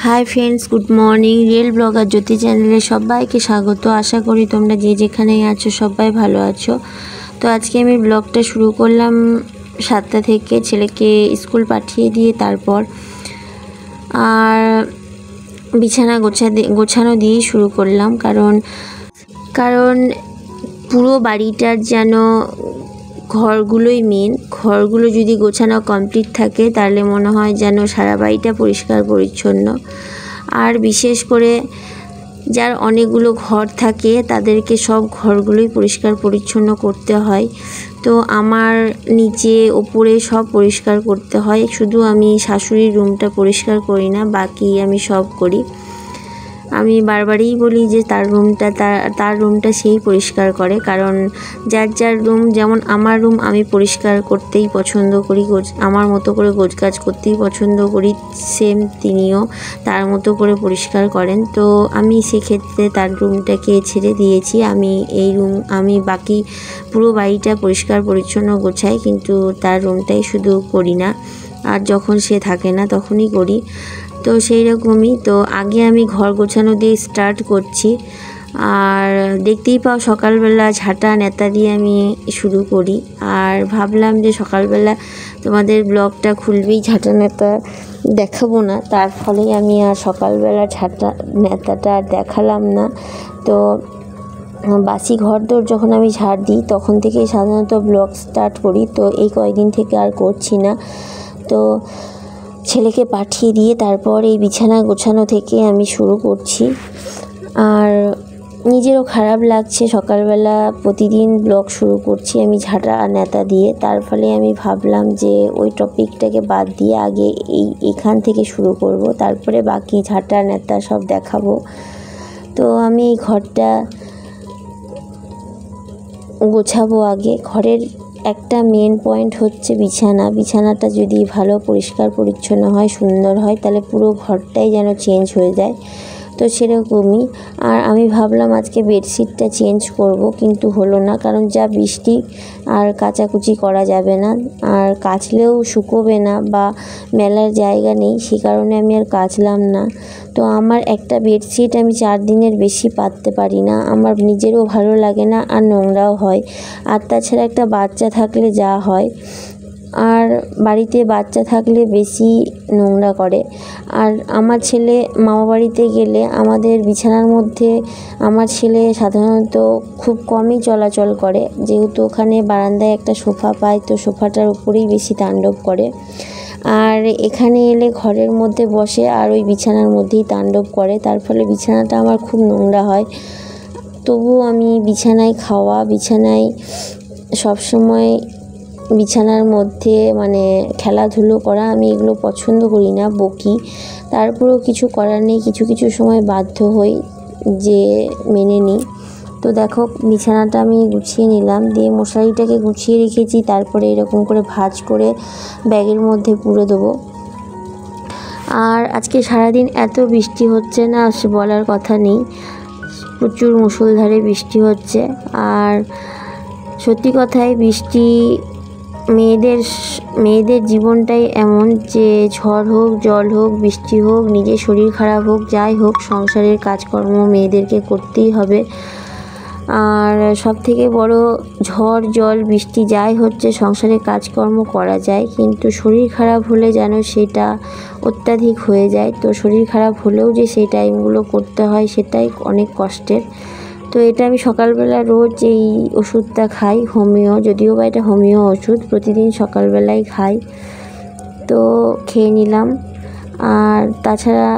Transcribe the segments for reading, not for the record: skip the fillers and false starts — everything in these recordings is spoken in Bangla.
High friends, good morning. Real blogger Jyoti চ্যানেলে সবাইকে স্বাগত। আশা করি তোমরা যে যেখানেই আছো সবাই ভালো আছো। তো আজকে আমি ব্লগটা শুরু করলাম 7টা থেকে, ছেলেকে স্কুল পাঠিয়ে দিয়ে তারপর আর বিছানা গোছানো দিয়েই শুরু করলাম। কারণ পুরো বাড়িটার যেন ঘরগুলোই মেন। ঘরগুলো যদি গোছানো কমপ্লিট থাকে তাহলে মনে হয় যেন সারা বাড়িটা পরিষ্কার পরিচ্ছন্ন। আর বিশেষ করে যার অনেকগুলো ঘর থাকে তাদেরকে সব ঘরগুলোই পরিষ্কার পরিচ্ছন্ন করতে হয়। তো আমার নিচে ওপরে সব পরিষ্কার করতে হয়, শুধু আমি শাশুড়ির রুমটা পরিষ্কার করি না, বাকি আমি সব করি। আমি বারবারই বলি যে তার রুমটা সেই পরিষ্কার করে, কারণ যার রুম, যেমন আমার রুম আমি পরিষ্কার করতেই পছন্দ করি, আমার মতো করে গোছগাছ করতেই পছন্দ করি, সেম তিনিও তার মতো করে পরিষ্কার করেন। তো আমি সেক্ষেত্রে তার রুমটাকে ছেড়ে দিয়েছি। আমি বাকি পুরো বাড়িটা পরিষ্কার পরিচ্ছন্ন গোছাই, কিন্তু তার রুমটাই শুধু করি না, আর যখন সে থাকে না তখনই করি। তো সেই রকমই। তো আগে আমি ঘর গোছানো দিয়ে স্টার্ট করছি। আর দেখতেই পাও সকালবেলা ঝাঁটা নেতা দিয়ে আমি শুরু করি। আর ভাবলাম যে সকালবেলা তোমাদের ব্লগটা খুলবেই ঝাঁটা নেতা দেখাবো না, তার ফলে আমি আর সকালবেলা ঝাঁটা নেতাটা দেখালাম না। তো বাসি ঘরদোর যখন আমি ঝাড় দিই তখন থেকেই সাধারণত ব্লগ স্টার্ট করি। তো এই কয়েকদিন থেকে আর করছি না। তো ছেলেকে পাঠিয়ে দিয়ে তারপর এই বিছানা গোছানো থেকে আমি শুরু করছি। আর নিজেরও খারাপ লাগছে, সকালবেলা প্রতিদিন ব্লগ শুরু করছি আমি ঝাঁটা আর নেতা দিয়ে। তার ফলে আমি ভাবলাম যে ওই টপিকটাকে বাদ দিয়ে আগে এখান থেকে শুরু করব, তারপরে বাকি ঝাঁটা নেতা সব দেখাবো। তো আমি এই ঘরটা গোছাবো আগে। ঘরের একটা মেন পয়েন্ট হচ্ছে বিছানাটা যদি ভালো পরিষ্কার পরিচ্ছন্ন হয়, সুন্দর হয়, তাহলে পুরো ঘরটাই যেন চেঞ্জ হয়ে যায়। তো সেরকমই। আর আমি ভাবলাম আজকে বেডশিটটা চেঞ্জ করব, কিন্তু হলো না, কারণ যা বৃষ্টি আর কাচাকুচি করা যাবে না, আর কাচলেও শুকোবে না বা মেলার জায়গা নেই, সে কারণে আমি আর কাচলাম না। তো আমার একটা বেডশিট আমি 4 দিনের বেশি পাততে পারি না, আমার নিজেরও ভালো লাগে না, আর নোংরাও হয়। আর তাছাড়া একটা বাচ্চা থাকলে যা হয়, আর বাড়িতে বাচ্চা থাকলে বেশি নোংরা করে। আর আমার ছেলে মামা বাড়িতে গেলে আমাদের বিছানার মধ্যে আমার ছেলে সাধারণত খুব কমই চলাচল করে, যেহেতু ওখানে বারান্দায় একটা সোফা পায়, তো সোফাটার উপরেই বেশি তাণ্ডব করে। আর এখানে এলে ঘরের মধ্যে বসে আর ওই বিছানার মধ্যেই তাণ্ডব করে, তার ফলে বিছানাটা আমার খুব নোংরা হয়। তবুও আমি বিছানায় সবসময় বিছানার মধ্যে খেলাধুলো করা, আমি এগুলো পছন্দ করি না, বকি। তারপরেও কিছু করার নেই, কিছু সময় বাধ্য হই যে মেনে নিই। তো দেখো বিছানাটা আমি গুছিয়ে নিলাম, দিয়ে মশারিটাকে গুছিয়ে রেখেছি, তারপরে এরকম করে ভাঁজ করে ব্যাগের মধ্যে পুরে দেবো। আর আজকে সারাদিন এত বৃষ্টি হচ্ছে না, বলার কথা নেই, প্রচুর মুষলধারে বৃষ্টি হচ্ছে। আর সত্যি কথাই বৃষ্টি মেয়েদের জীবনটাই এমন যে ঝড় হোক, জল হোক, বৃষ্টি হোক, নিজের শরীর খারাপ হোক, যাই হোক, সংসারের কাজকর্ম মেয়েদেরকে করতেই হবে। আর সব থেকে বড়, ঝড় জল বৃষ্টি যাই হচ্ছে সংসারের কাজকর্ম করা যায়, কিন্তু শরীর খারাপ হলে যেন সেটা অত্যাধিক হয়ে যায়। তো শরীর খারাপ হলেও যে সেই টাইমগুলো করতে হয় সেটাই অনেক কষ্টের। তো এটা আমি সকালবেলা রোজ এই ওষুধটা খাই, হোমিও, যদিও বা এটা হোমিও ওষুধ, প্রতিদিন সকালবেলায় খাই। তো খেয়ে নিলাম। আর তাছাড়া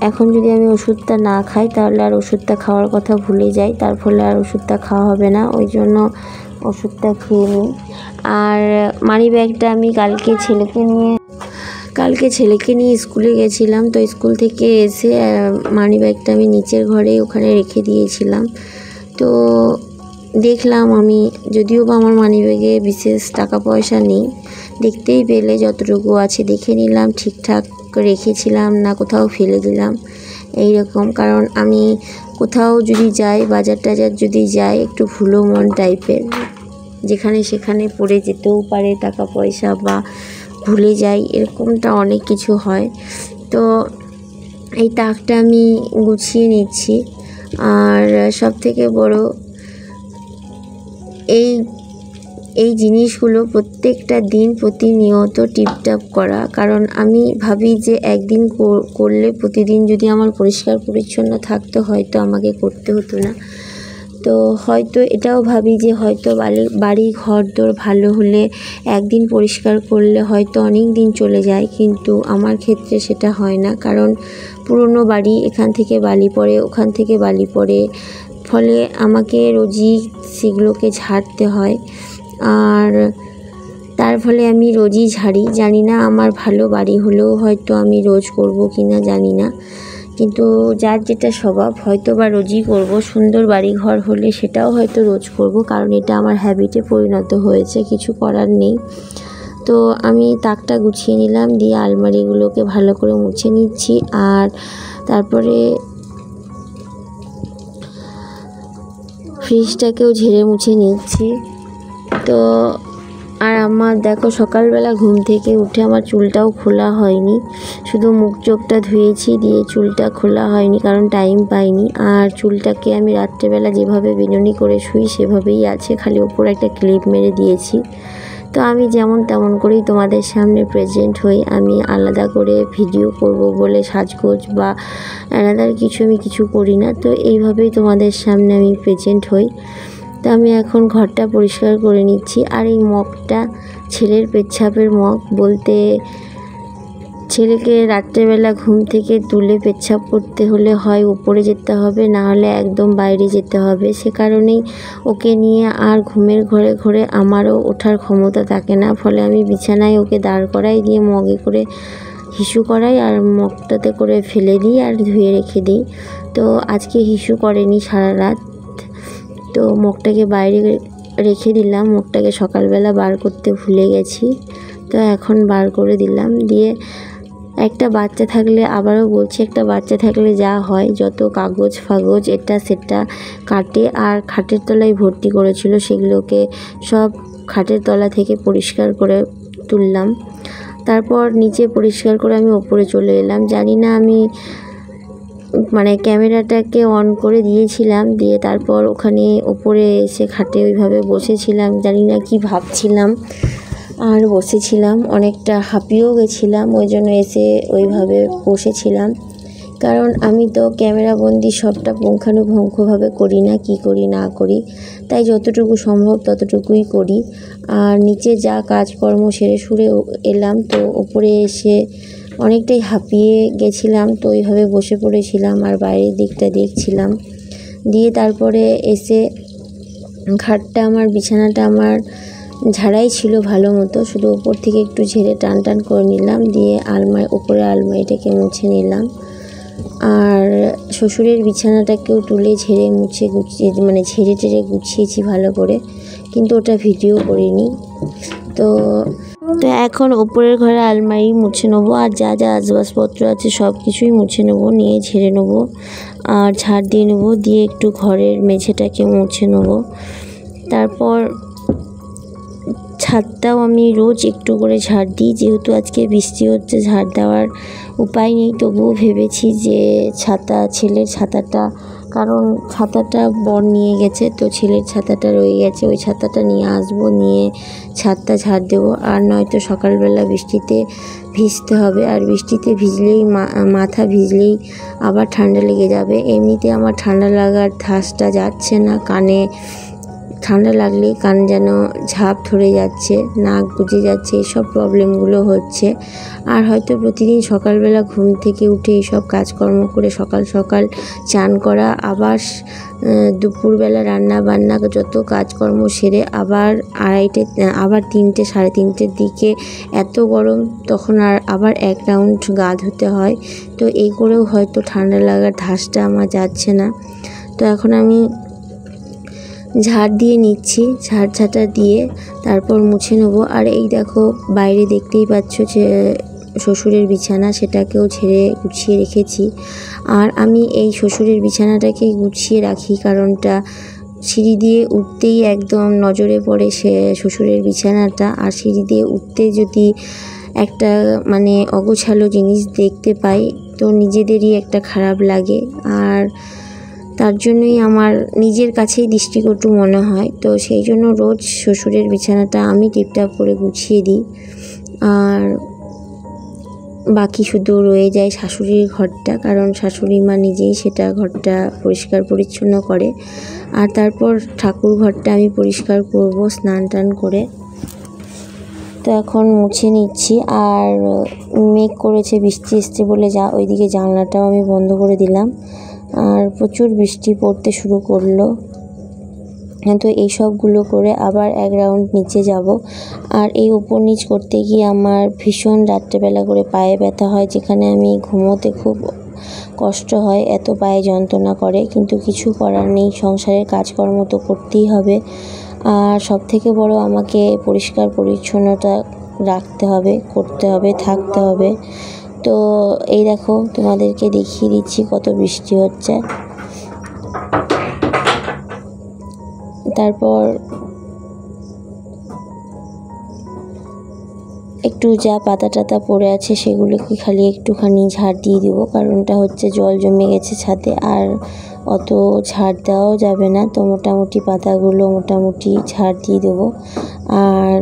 এখন যদি আমি ওষুধটা না খাই তাহলে আর ওষুধটা খাওয়ার কথা ভুলে যাই, তার ফলে আর ওষুধটা খাওয়া হবে না, ওই জন্য ওষুধটা খেয়ে নিই। আর মানি ব্যাগটা আমি কালকে ছেলেকে নিয়ে স্কুলে গেছিলাম, তো স্কুল থেকে এসে মানি ব্যাগটা আমি নিচের ঘরে ওখানে রেখে দিয়েছিলাম। তো দেখলাম আমি, যদিও বা আমার মানি ব্যাগে বিশেষ টাকা পয়সা নেই, দেখতেই পেলে যতটুকু আছে দেখে নিলাম ঠিকঠাক রেখেছিলাম না কোথাও ফেলে দিলাম এই রকম। কারণ আমি কোথাও যদি যাই, বাজার টাজার যদি যাই, একটু ভুলো মন টাইপের, যেখানে সেখানে পড়ে যেতেও পারে টাকা পয়সা, বা ভুলে যাই, এরকমটা অনেক কিছু হয়। তো এই তাকটা আমি গুছিয়ে নিচ্ছি। আর সবথেকে বড় এই জিনিসগুলো প্রত্যেকটা দিন প্রতিনিয়ত টিপটাপ করা, কারণ আমি ভাবি যে একদিন করলে প্রতিদিন যদি আমার পরিষ্কার পরিচ্ছন্ন থাকতো হয়তো আমাকে করতে হতো না। তো হয়তো এটাও ভাবি যে হয়তো বাড়ি ঘরদোর ভালো হলে একদিন পরিষ্কার করলে হয়তো অনেক দিন চলে যায়, কিন্তু আমার ক্ষেত্রে সেটা হয় না। কারণ পুরনো বাড়ি, এখান থেকে বালি পড়ে, ওখান থেকে বালি পড়ে, ফলে আমাকে রোজই সেগুলোকে ঝাড়তে হয়। আর তার ফলে আমি রোজই ঝাড়ি। জানি না আমার ভালো বাড়ি হলেও হয়তো আমি রোজ করব কি না জানি না, কিন্তু যার যেটা স্বভাব, হয়তো বা রোজই করব। সুন্দর বাড়ি ঘর হলে সেটাও হয়তো রোজ করব, কারণ এটা আমার হ্যাবিটে পরিণত হয়েছে, কিছু করার নেই। তো আমি তাকটা গুছিয়ে নিলাম, দিয়ে আলমারিগুলোকে ভালো করে মুছে নিচ্ছি। আর তারপরে ফ্রিজটাকেও ঝেড়ে মুছে নিচ্ছি। তো আর আমার দেখো সকালবেলা ঘুম থেকে উঠে আমার চুলটাও খোলা হয়নি, শুধু মুখ চোখটা ধুয়েছি, দিয়ে চুলটা খোলা হয়নি কারণ টাইম পাইনি। আর চুলটাকে আমি রাত্রেবেলা যেভাবে বিনুনি করে শুই সেভাবেই আছে, খালি ওপর একটা ক্লিপ মেরে দিয়েছি। তো আমি যেমন তেমন করেই তোমাদের সামনে প্রেজেন্ট হই। আমি আলাদা করে ভিডিও করব বলে সাজগোজ বা আলাদার কিছু করি না। তো এইভাবেই তোমাদের সামনে আমি প্রেজেন্ট হই। তো আমি এখন ঘরটা পরিষ্কার করে নিচ্ছি। আর এই মগটা ছেলের পেচ্ছাপের মগ, বলতে ছেলেকে রাত্রেবেলা ঘুম থেকে তুলে পেচ্ছাপ করতে হলে হয় উপরে যেতে হবে, না হলে একদম বাইরে যেতে হবে। সে কারণেই ওকে নিয়ে আর ঘুমের ঘরে ঘরে আমারও ওঠার ক্ষমতা থাকে না, ফলে আমি বিছানায় ওকে দাঁড় করাই, দিয়ে মগে করে হিসু করাই আর মগটাতে করে ফেলে দিই আর ধুয়ে রেখে দিই। তো আজকে হিসু করেনি সারা রাত, তো মগটাকে বাইরে রেখে দিলাম। মগটাকে সকালবেলা বার করতে ভুলে গেছি, তো এখন বার করে দিলাম। দিয়ে একটা বাচ্চা থাকলে, আবারও বলছি, একটা বাচ্চা থাকলে যা হয়, যত কাগজ ফাগজ এটা সেটা কাটে আর খাটের তলায় ভর্তি করেছিল, সেগুলোকে সব খাটের তলা থেকে পরিষ্কার করে তুললাম। তারপর নিচে পরিষ্কার করে আমি ওপরে চলে এলাম। জানি না আমি ক্যামেরাটাকে অন করে দিয়েছিলাম, দিয়ে তারপর ওখানে ওপরে এসে খাটে ওইভাবে বসেছিলাম, জানি না কি ভাবছিলাম আর বসেছিলাম, অনেকটা হাঁপিয়েও গেছিলাম, ওই জন্য এসে ওইভাবে বসেছিলাম। কারণ আমি তো ক্যামেরাবন্দি সবটা পুঙ্খানুপুঙ্খভাবে করি না, কি করি না করি, তাই যতটুকু সম্ভব ততটুকুই করি। আর নিচে যা কাজকর্ম সেরে সুরে এলাম, তো ওপরে এসে অনেকটাই হাঁপিয়ে গেছিলাম, তো ওইভাবে বসে পড়েছিলাম আর বাইরের দিকটা দেখছিলাম। দিয়ে তারপরে এসে খাটটা বিছানাটা আমার ঝাড়াই ছিল ভালো মতো, শুধু ওপর থেকে একটু ঝেড়ে টান টান করে নিলাম, দিয়ে উপরে আলমারিটাকে মুছে নিলাম। আর শ্বশুরের বিছানাটাকেও তুলে ঝেড়ে মুছে গুছিয়ে ঝেড়ে টেড়ে গুছিয়েছি ভালো করে, কিন্তু ওটা ভিডিও করিনি। তো এখন ওপরের ঘরে আলমারি মুছে নেবো, আর যা যা আসবাবপত্র আছে সব কিছুই মুছে নেবো, নিয়ে ঝেড়ে নেবো আর ঝাড় দিয়ে নেবো, দিয়ে একটু ঘরের মেঝেটাকে মুছে নেবো। তারপর ছাদটাও আমি রোজ একটু করে ঝাড় দিই, যেহেতু আজকে বৃষ্টি হচ্ছে, ঝাড় দেওয়ার উপায় নেই, তবুও ভেবেছি যে ছেলের ছাতাটা, কারণ ছাতাটা বর নিয়ে গেছে, তো ছেলের ছাতাটা রয়ে গেছে, ওই ছাতাটা নিয়ে আসবো, নিয়ে ছাদটা ঝাড় দেবো। আর নয়তো সকালবেলা বৃষ্টিতে ভিজতে হবে, আর বৃষ্টিতে ভিজলেই মাথা ভিজলেই আবার ঠান্ডা লেগে যাবে। এমনিতে আমার ঠান্ডা লাগার ধাসটা যাচ্ছে না, কানে ঠান্ডা লাগলেই কান যেন ঝাঁপ ধরে যাচ্ছে, নাক বুজে যাচ্ছে, এইসব প্রবলেমগুলো হচ্ছে। আর হয়তো প্রতিদিন সকালবেলা ঘুম থেকে উঠে এইসব কাজকর্ম করে সকাল সকাল চান করা, আবার দুপুরবেলা রান্না বান্না যত কাজকর্ম সেরে আবার আবার 3টে সাড়ে 3টের দিকে এত গরম, তখন আবার এক রাউন্ড গা ধুতে হয়। তো এই করেও হয়তো ঠান্ডা লাগার ধাসটা আমার যাচ্ছে না। তো এখন আমি ঝাড় দিয়ে নিচ্ছি, ঝাড় দিয়ে তারপর মুছে নেবো। আর এই দেখো বাইরে দেখতেই পাচ্ছ যে শ্বশুরের বিছানা, সেটাকেও ঝেড়ে গুছিয়ে রেখেছি। আর আমি এই শ্বশুরের বিছানাটাকে গুছিয়ে রাখি, কারণটা সিঁড়ি দিয়ে উঠতেই একদম নজরে পড়ে সে শ্বশুরের বিছানাটা। আর সিঁড়ি দিয়ে উঠতে যদি একটা অগোছালো জিনিস দেখতে পাই, তো নিজেদেরই একটা খারাপ লাগে, আর তার জন্যই আমার নিজের কাছেই দৃষ্টিকটু মনে হয়। তো সেই জন্য রোজ শ্বশুরের বিছানাটা আমি টিপটাপ করে গুছিয়ে দিই, আর বাকি শুধু রয়ে যায় শাশুড়ির ঘরটা, কারণ শাশুড়ি মা নিজেই সেটা ঘরটা পরিষ্কার পরিচ্ছন্ন করে। আর তারপর ঠাকুর ঘরটা আমি পরিষ্কার করব স্নান টান করে। তো এখন মুছে নিচ্ছি, আর মেঘ করেছে, বৃষ্টি এসছে বলে ওইদিকে জানলাটাও আমি বন্ধ করে দিলাম, আর প্রচুর বৃষ্টি পড়তে শুরু করলো। তো এই সবগুলো করে আবার এক রাউন্ড নিচে যাব। আর এই উপর নিচ করতে গিয়ে আমার ভীষণ রাত্রেবেলা করে পায়ে ব্যথা হয়, যেখানে আমি ঘুমোতে খুব কষ্ট হয়, এত পায়ে যন্ত্রণা করে। কিন্তু কিছু করার নেই, সংসারের কাজকর্ম তো করতেই হবে। আর সব থেকে বড়, আমাকে পরিষ্কার পরিচ্ছন্নতা রাখতে হবে, করতে হবে, থাকতে হবে। তো এই দেখো, তোমাদেরকে দেখিয়ে দিচ্ছি কত বৃষ্টি হচ্ছে। তারপর একটু যা পাতা টাতা পড়ে আছে সেগুলোকে খালি একটুখানি ঝাড় দিয়ে দেবো, কারণটা হচ্ছে জল জমে গেছে ছাদে, আর অত ঝাড় দেওয়াও যাবে না। তো মোটামুটি পাতাগুলো মোটামুটি ঝাড় দিয়ে দেবো, আর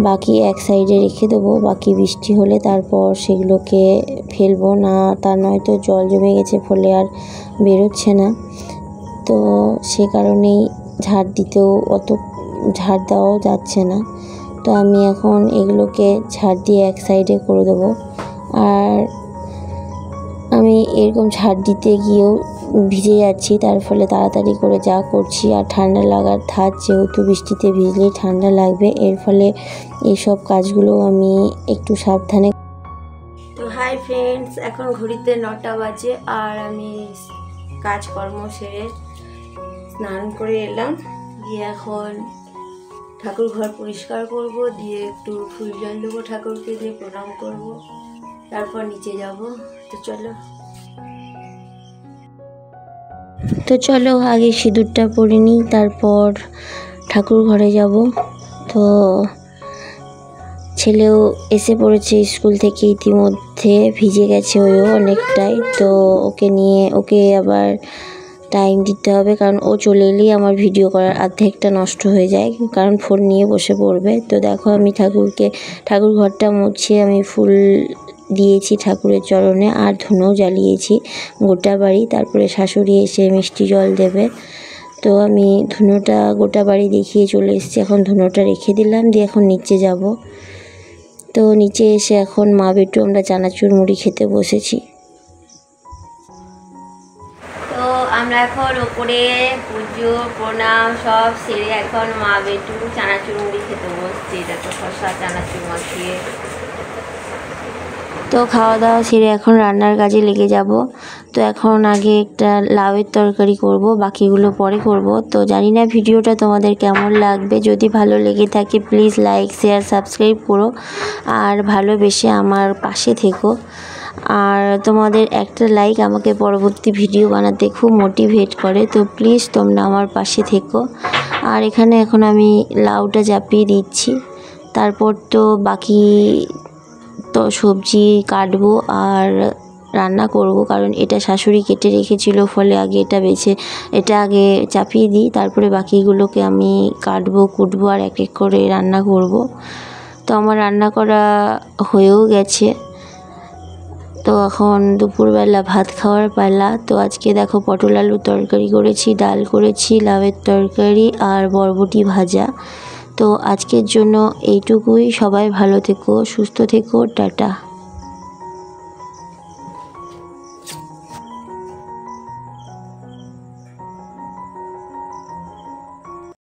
বাকি এক সাইডে রেখে দেবো। বাকি বৃষ্টি হলে তারপর সেগুলোকে ফেলবো না, তা নয়তো জল জমে গেছে ফলে আর বেরোচ্ছে না। তো সে কারণেই ঝাড় দিতেও অত ঝাড় দেওয়াও যাচ্ছে না। তো আমি এখন এগুলোকে ঝাড় দিয়ে এক সাইডে করে দেবো। আর আমি এরকম ঝাড় দিতে গিয়েও ভিজে যাচ্ছি, তার ফলে তাড়াতাড়ি করে যা করছি। আর ঠান্ডা লাগার ধাত, যেহেতু বৃষ্টিতে ভিজলেই ঠান্ডা লাগবে, এর ফলে এইসব কাজগুলো আমি একটু সাবধানে। তো হাই ফ্রেন্ডস, এখন ঘড়িতে 9টা বাজে, আর আমি কাজকর্ম সেরে স্নান করে এলাম, দিয়ে এখন ঠাকুর ঘর পরিষ্কার করব, দিয়ে একটু ফুল জল দেবো ঠাকুরকে, দিয়ে প্রণাম করব, তারপর নিচে যাব। তো চলো আগে সিঁদুরটা পরে নিই, তারপর ঠাকুর ঘরে যাব। তো ছেলেও এসে পড়েছে স্কুল থেকে, ইতিমধ্যে ভিজে গেছে ওও অনেকটাই। তো ওকে আবার টাইম দিতে হবে, কারণ ও চলে এলেই আমার ভিডিও করার অর্ধেকটা নষ্ট হয়ে যায়, কারণ ফোন নিয়ে বসে পড়বে। তো দেখো, আমি ঠাকুর ঘরটা মুছে আমি ফুল দিয়েছি ঠাকুরের চরণে, আর ধুনো জ্বালিয়েছি গোটা বাড়ি। তারপরে শাশুড়ি এসে মিষ্টি জল দেবে। তো আমি ধুনোটা গোটা বাড়ি দেখিয়ে চলে এসেছি, এখন ধুনোটা রেখে দিলাম, দিয়ে এখন নিচে যাব। তো নিচে এসে এখন মা বেটু আমরা চানাচুর মুড়ি খেতে বসেছি। তো আমরা এখন ওপরে পুজো প্রণাম সব সেরে এখন মা বেটু চানাচুর মুড়ি খেতে বসছি। দেখো, শসা চানাচুর মাখিয়ে। তো খাওয়া দাওয়া সেরে এখন রান্নার কাজে লেগে যাব। তো এখন আগে একটা লাউয়ের তরকারি করব, বাকিগুলো পরে করব। তো জানি না ভিডিওটা তোমাদের কেমন লাগবে, যদি ভালো লেগে থাকে প্লিজ লাইক শেয়ার সাবস্ক্রাইব করো, আর ভালোবেসে আমার পাশে থেকো। আর তোমাদের একটা লাইক আমাকে পরবর্তী ভিডিও বানাতে খুব মোটিভেট করে, তো প্লিজ তোমরা আমার পাশে থেকো। আর এখানে এখন আমি লাউটা চাপিয়ে দিচ্ছি, তারপর তো বাকি তো সবজি কাটবো আর রান্না করব, কারণ এটা শাশুড়ি কেটে রেখেছিল, ফলে আগে এটা আগে চাপিয়ে দিই, তারপরে বাকিগুলোকে আমি কাটবো কুটবো আর এক এক করে রান্না করব। তো আমার রান্না করা হয়েও গেছে। তো এখন দুপুরবেলা ভাত খাওয়ার পালা। তো আজকে দেখো, পটল আলুর তরকারি করেছি, ডাল করেছি, লাউয়ের তরকারি আর বরবটি ভাজা। তো আজকের জন্য এইটুকুই। সবাই ভালো থেকো, সুস্থ থেকো, টাটা।